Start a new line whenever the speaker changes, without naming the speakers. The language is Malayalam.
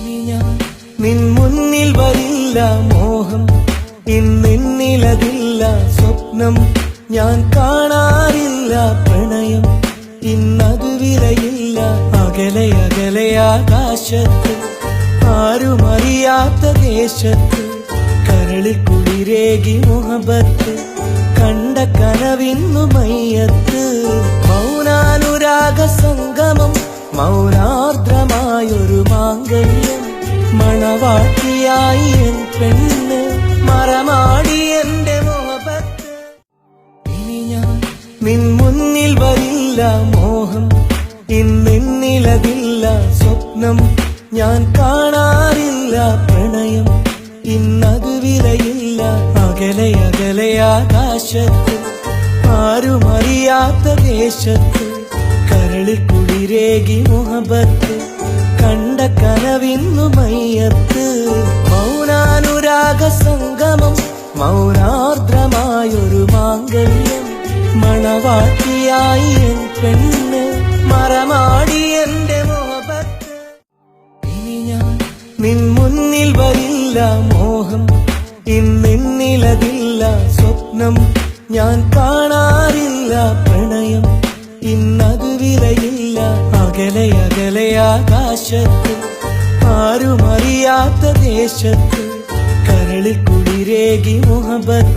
ഇനി ഞാൻ നിൻ മുന്നിൽ വരില്ല മോഹം, ഇന്നെന്നിലതില്ല സ്വപ്നം, ഞാൻ കാണാറില്ല പ്രണയം, ഇന്നത് വിലയില്ല. അകലെ അകലെ ആകാശത്ത്, ആരുമറിയാത്ത ദേശത്ത്, കരളിൽ കുളിരേകി മുഹബത്ത്, കണ്ട കനവിന്നു മയ്യത്ത്. മൗനാനുരാഗ സംഗമം, മൗനാർദ്രമായൊരു മാംഗല്യം, മണവാട്ടിയായി എൻ പെണ്ണ്, മറമാടി എന്റെ മുഹബത്ത്. ഇനി ഞാൻ നിൻ മുന്നിൽ വരില്ല മോഹം, ഇന്നെന്നിലതില്ല സ്വപ്നം, ഞാൻ കാണാറില്ല പ്രണയം, ഇന്നത് വിലയില്ല. അകലെ അകലെ ആകാശത്ത്, ആരുമറിയാത്ത ദേശത്ത്, കരളിൽ കുളിരേകി മുഹബത്ത്, കണ്ട കനവിന്നു മയ്യത്ത്. മൗനാനുരാഗ സംഗമം, മൗനാർദ്രമായൊരു മാംഗല്യം, മണവാട്ടിയായി എൻ പെണ്ണ്, മറമാടി എന്റെ മുഹബത്ത്. ഇനി ഞാൻ നിൻ മുന്നിൽ വരില്ല മോഹം, ഇന്നെന്നിലതില്ല സ്വപ്നം, ഞാൻ കാണാറില്ല പ്രണയം, ഇന്നത് വിലയില്ല. അകലെ അകലെ ആകാശത്ത്, ആരുമറിയാത്ത ദേശത്ത്, കരളിൽ കുളിരേകി മുഹബത്ത്.